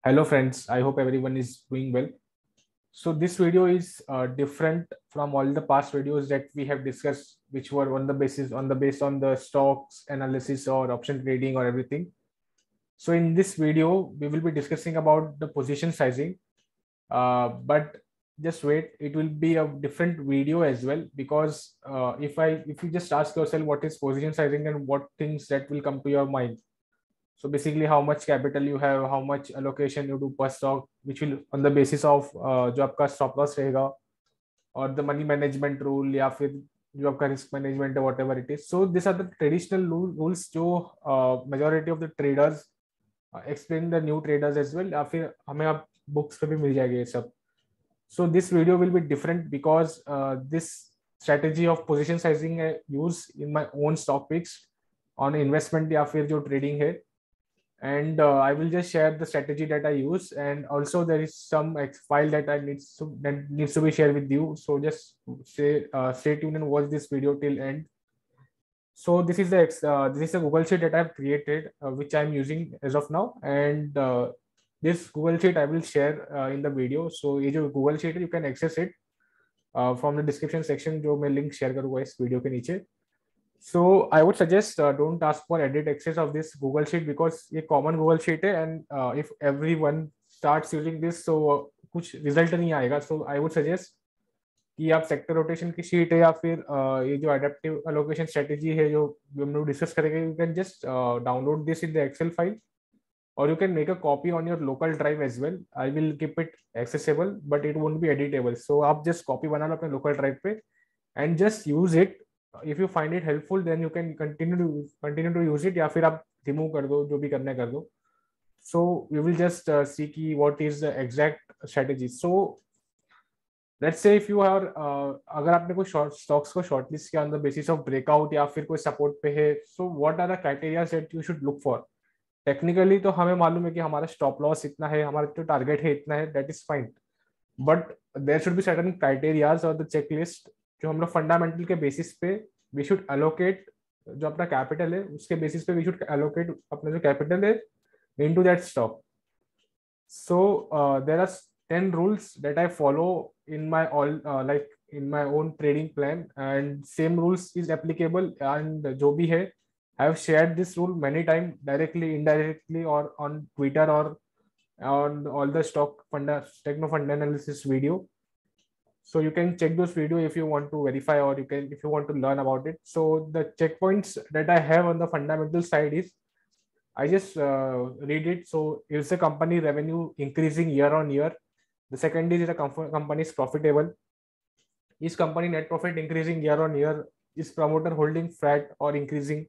Hello friends, I hope everyone is doing well. So this video is different from all the past videos that we have discussed, which were based on the stocks analysis or option trading or everything. So in this video, we will be discussing about the position sizing. But just wait, it will be a different video as well, because if you just ask yourself what is position sizing and what things that will come to your mind. So basically, how much capital you have, how much allocation you do per stock, which will on the basis of जो आपका stop loss रहेगा, or the money management rule, या फिर जो आपका risk management है, whatever it is. So these are the traditional rules जो majority of the traders explain the new traders as well, या फिर हमें आप books पे भी मिल जाएगा ये सब. So this video will be different because this strategy of position sizing I use in my own stock picks on investment या फिर जो trading है. And I will just share the strategy that I use, and also there is some file that needs to be shared with you. So just stay tuned and watch this video till end. So this is a Google Sheet that I have created, which I am using as of now, and this Google Sheet I will share in the video. So ये जो Google Sheet है, you can access it from the description section, जो मैं link share करूँगा इस video के नीचे. So I would suggest don't ask for edit access of this Google Sheet, because ये common Google Sheet है, and if everyone starts using this, so कुछ result नहीं आएगा. So I would suggest कि आप सेक्टर रोटेशन की sheet है या फिर ये जो एडेप्टिव एलोकेशन स्ट्रेटेजी है जो हम लोग डिस्कस करेंगे, you can just download this in the Excel file, और you can make a copy on your local drive as well. I will keep it accessible but it won't be editable. So आप just copy बना लो अपने local drive पे and just use it. If you find it helpful then you can continue to use it, या फिर आप remove कर दो, जो भी करना है कर दो. So we will just see की what is the exact strategy. So let's say if you are अगर आपने कोई शॉर्ट स्टॉक्स को शॉर्टलिस्ट किया on the basis of breakout या फिर कोई सपोर्ट पे है, so what are the criteria that you should look for. Technically तो हमें मालूम है कि हमारा स्टॉप लॉस इतना है, हमारा जो टारगेट है इतना है, that is fine, but there should be certain criterias और द चेकलिस्ट जो हम लोग फंडामेंटल के बेसिस पे वी शुड एलोकेट. जो अपना कैपिटल है उसके बेसिस पे वी शुड एलोकेट अपना जो कैपिटल है into that stock. So there are 10 rules that I follow in my in my own trading plan, and same rules is applicable. And जो भी है, I have shared this rule many times, directly, indirectly, or on Twitter, or on all the techno fund analysis video. So you can check those video if you want to verify, or if you want to learn about it. So the checkpoints that I have on the fundamental side is, I just read it. So is the company revenue increasing year on year? The second is the company is profitable. Is company net profit increasing year on year? Is promoter holding flat or increasing?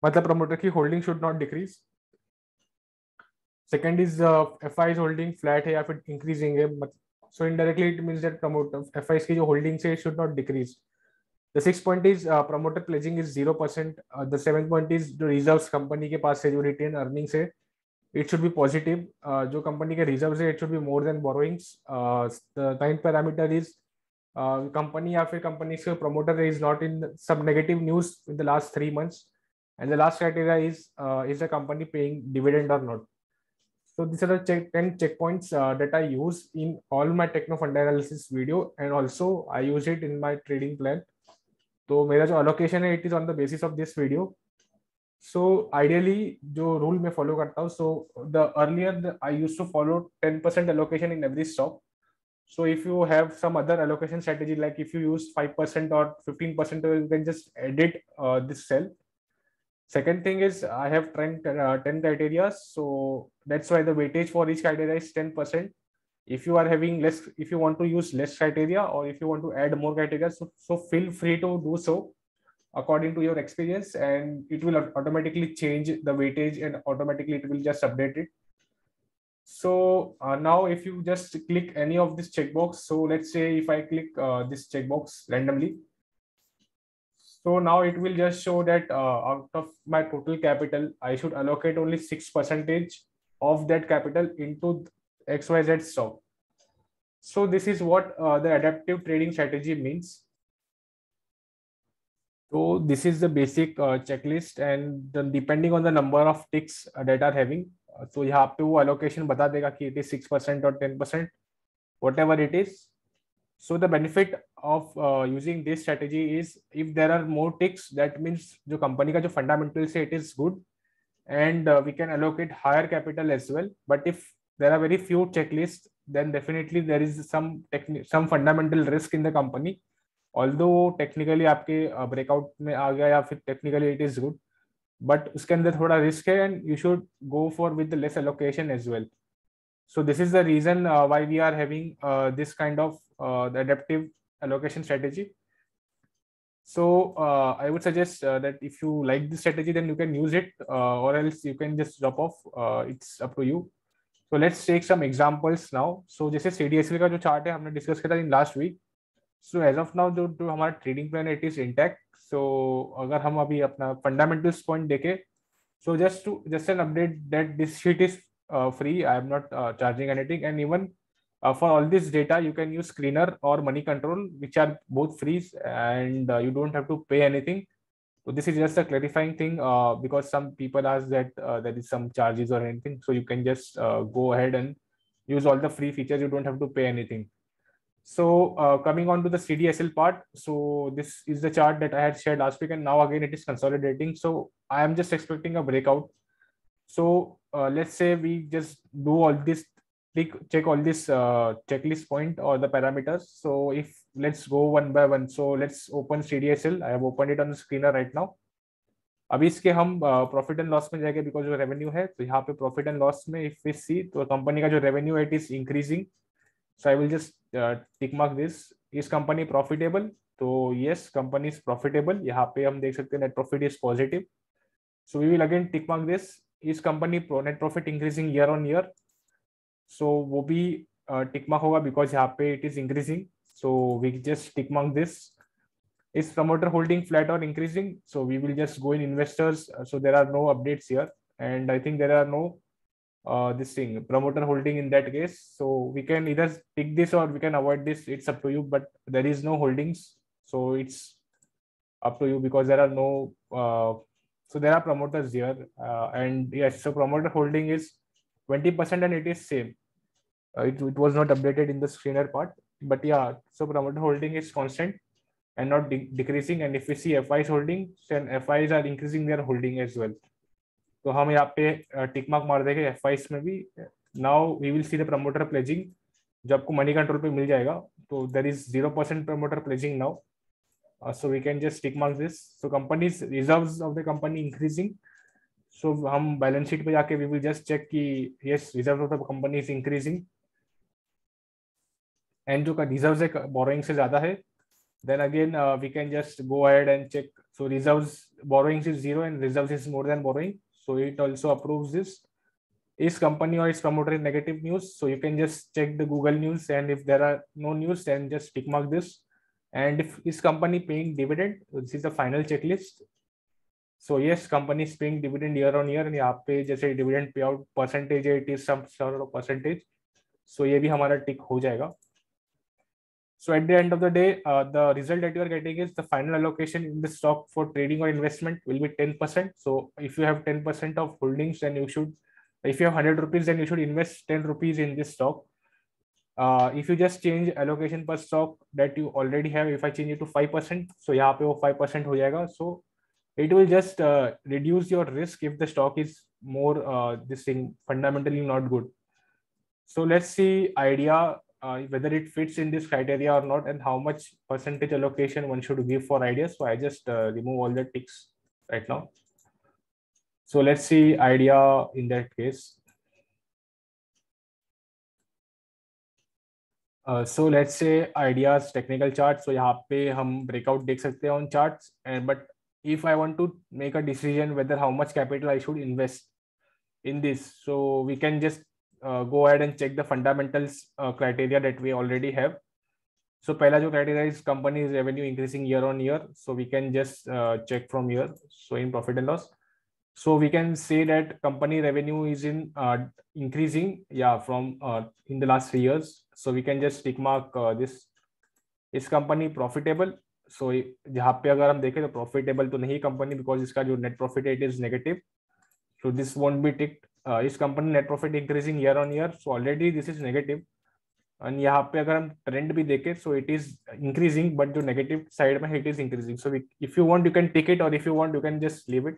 मतलब promoter की holding should not decrease. Second is FI is holding flat है या फिर increasing है. So indirectly it means that promoter FI की जो holdings है should not decrease. The sixth point is promoter pledging is 0%. The seventh point is जो reserves company के पास है, जो retain earnings है, it should be positive. जो कंपनी के रिजर्व्स है, it should be more than borrowings. The ninth parameter is company या फिर कंपनी के promoter is not in some negative news in the last 3 months. And the last criteria is the company paying dividend or not. So these are the 10 checkpoints that I use in all my techno fund analysis video, and also I use it in my trading plan. तो मेरा जो allocation है, it is on the basis of this video. So ideally जो rule मैं follow करता हूँ, so the earlier I used to follow 10% allocation in every stock. So if you have some other allocation strategy, like if you use 5% or 15%, you can just edit this cell. Second thing is I have 10 criteria, so that's why the weightage for each criteria is 10%. If you are having less, if you want to use less criteria, or if you want to add more criteria, so feel free to do so according to your experience, and it will automatically change the weightage, and automatically it will just update it. So now if you just click any of this checkbox, so let's say if I click this checkbox randomly, so now it will just show that out of my total capital, I should allocate only 6% of that capital into XYZ stock. So this is what the adaptive trading strategy means. So this is the basic checklist, and then depending on the number of ticks that are having, तो यहाँ पे वो allocation बता देगा कि it is 6% or 10%, whatever it is. So the benefit of using this strategy is if there are more ticks, that means जो company का जो fundamentals है, it is good, and we can allocate higher capital as well. But if there are very few checklists, then definitely there is some fundamental risk in the company. Although technically आपके breakout में आ गया या फिर technically it is good, but उसके अंदर थोड़ा risk है, and you should go for with the less allocation as well. So this is the reason why we are having this kind of the adaptive allocation strategy. So I would suggest that if you like this strategy, then you can use it, or else you can just drop off. It's up to you. So let's take some examples now. So जैसे CDSL का जो chart है हमने discuss किया था in last week. So as of now जो हमारा trading plan it is intact. So अगर हम अभी अपना फंडामेंटल्स पॉइंट देखें, so just an update that this sheet is free. I am not charging anything, and even for all this data you can use Screener or Money Control, which are both free, and you don't have to pay anything. So this is just a clarifying thing, because some people ask that there is some charges or anything. So you can just go ahead and use all the free features. You don't have to pay anything. So coming on to the CDSL part, so this is the chart that I had shared last week, and now again it is consolidating. So I am just expecting a breakout. So let's say we just do all this, check all this checklist point or the parameters. So if let's go one by one. So let's open CDSL. I have opened it on the screener right now. अभी इसके हम profit and loss में जाएंगे, because जो revenue है, तो यहाँ पे प्रॉफिट एंड लॉस में इफ वी सी तो कंपनी का जो रेवेन्यू है it is increasing. So I will just tick mark this. Is company profitable? तो यस, कंपनी इज प्रॉफिटेबल. यहाँ पे हम देख सकते हैं net profit is positive. So we will again tick mark this. Is company net profit increasing year on year? So वो भी tick mark होगा बिकॉज यहाँ पे it is increasing. So we just tick mark this. Is promoter holding flat or increasing? So we will just go in investors. So there are no updates here, and I think there are no this thing promoter holding in that case. So we can either pick this or we can avoid this. It's up to you. But there is no holdings, so it's up to you because there are no. So there are promoters here, and yes, so promoter holding is 20%, and it is same. It was not updated in the screener part, but yeah, so promoter holding is constant and not decreasing. And if we see FIs holding, then FIs are increasing their holding as well. तो हम यहाँ पे tick mark मार देंगे FIs में भी. Now we will see the promoter pledging, जो आपको मनी कंट्रोल पे मिल जाएगा. तो there is 0% promoter pledging now. So we can just tick mark this. So companies reserves of the company increasing. So हम बैलेंस शीट पे जाके we will just check कि yes, reserve of the company is increasing, and जो reserves है borrowing से ज्यादा है, then again we can just go ahead and check. So reserves, borrowings is 0 and reserves is more than borrowing, so it also approves this. Is company or its promoter in negative news? So you can just check the Google News, and if there are no news, then just tick mark this. And if is company paying dividend, this is the final checklist. So yes, company is paying dividend year on year, and यहाँ पे जैसे dividend payout percentage है, it is some sort of percentage. So ये भी हमारा tick हो जाएगा. So at the end of the day, the result that you are getting is the final allocation in the stock for trading or investment will be 10%. So if you have 10% of holdings, then you should, if you have 100 rupees, then you should invest 10 rupees in this stock. If you just change allocation per stock that you already have, if I change it to 5%, so यहाँ पे वो 5% हो जाएगा. So it will just reduce your risk if the stock is more this thing fundamentally not good. So let's see idea. Whether it fits in this criteria or not, and how much percentage allocation one should give for ideas. So I just remove all the ticks right now. So let's see idea in that case. So let's say ideas technical chart. So यहाँ पे हम breakout देख सकते हैं on charts, and but if I want to make a decision whether how much capital I should invest in this, so we can just go ahead and check the fundamentals criteria that we already have. So पहला जो criteria is company revenue increasing year on year. So we can just check from here. So in profit and loss, so we can say that company revenue is in increasing, yeah, from in the last 3 years. So we can just tick mark this. Is company profitable? So यहाँ पे अगर हम देखें तो profitable तो नहीं company, because इसका जो net profit rate is negative. So this won't be ticked. is company net profit increasing year on year? So already this is negative. And यहाँ पे अगर हम ट्रेंड भी देखें, so it is increasing, but जो negative side में it is increasing. So if you want, you can tick it, or if you want, you can just leave it.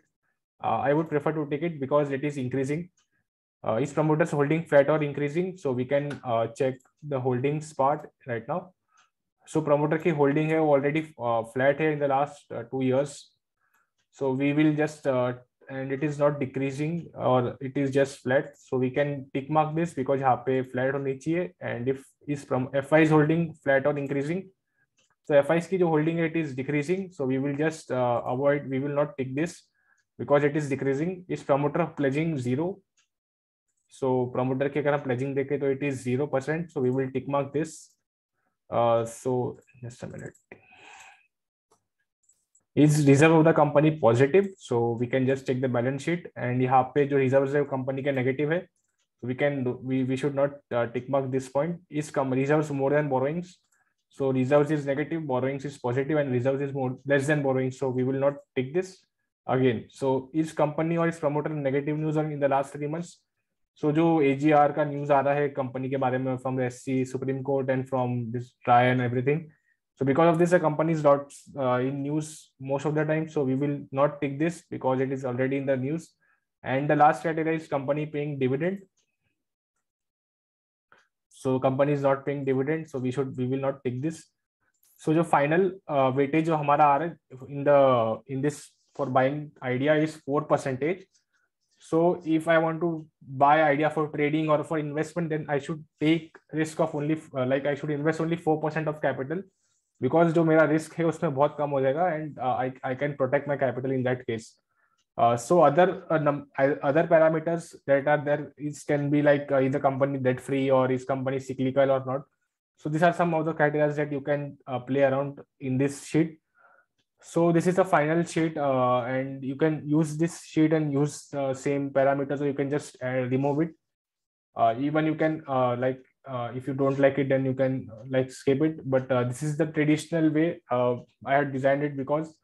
I would prefer to tick it because it is increasing. Is promoters holding flat or increasing? So we can check the holdings part right now. So promoter की holding है वो already flat है in the last 2 years. So we will just and it is not decreasing or it is just flat. So we can tick mark this because यहाँ पे flat होनी चाहिए. And if is from FI is holding flat or increasing, so FIs की जो holding है it is decreasing. So we will just avoid. We will not tick this because it is decreasing. Is promoter pledging 0? So promoter के अगर हम pledging देखें तो it is 0%. So we will tick mark this. So just a minute. Is reserve of the company positive? So we can just check the balance sheet, and यहाँ पे जो reserves है company के negative है, so we should not tick mark this point. Is reserves more than borrowings? So reserves is negative, borrowings is positive, and reserves is more less than borrowings. So we will not tick this again. So is company or is promoter negative news in the last 3 months? So जो AGR का news आ रहा है company के बारे में from the SC Supreme Court and from this trial and everything. So because of this, the company is not in news most of the time. So we will not take this because it is already in the news. And the last criteria is company paying dividend. So company is not paying dividend, so we will not take this. So the final weightage जो हमारा आ रहा है in this for buying idea is 4%. So if I want to buy idea for trading or for investment, then I should take risk of only I should invest only 4% of capital. Because जो मेरा risk है उसमें बहुत कम हो जाएगा and I can protect my capital in that case. So other parameters that are there is can be like is the company debt free or is company cyclical or not. So these are some of the criteria that you can play around in this sheet. So this is the final sheet, and you can use this sheet and use same parameters, or you can just remove it. Even you can if you don't like it, then you can skip it. But this is the traditional way I had designed it, because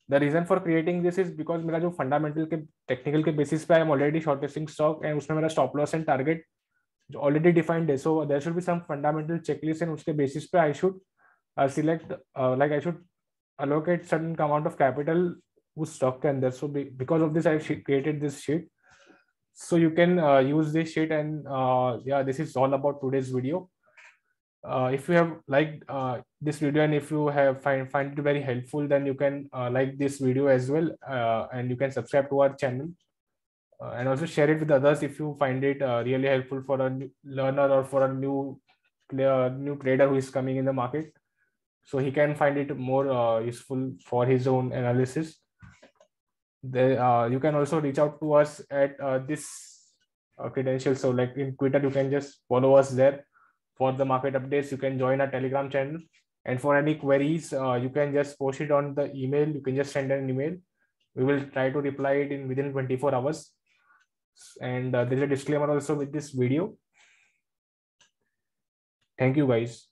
the reason for creating this is because मेरा जो fundamental के technical के basis पे I am already shortlisting stock, and उसमें मेरा stop loss and target जो already defined है. So there should be some fundamental checklist, and उसके basis पे I should select I should allocate certain amount of capital उस stock के अंदर. So because of this I have created this sheet. So you can use this sheet, and yeah, this is all about today's video. If you have liked this video, and if you have find it very helpful, then you can like this video as well, and you can subscribe to our channel, and also share it with others if you find it really helpful for a new learner or for a new trader who is coming in the market, so he can find it more useful for his own analysis. You can also reach out to us at this credentials. So like in Twitter, you can just follow us there for the market updates. You can join our Telegram channel, and for any queries, you can just post it on the email. You can just send an email. We will try to reply it within 24 hours. And there is a disclaimer also with this video. Thank you guys.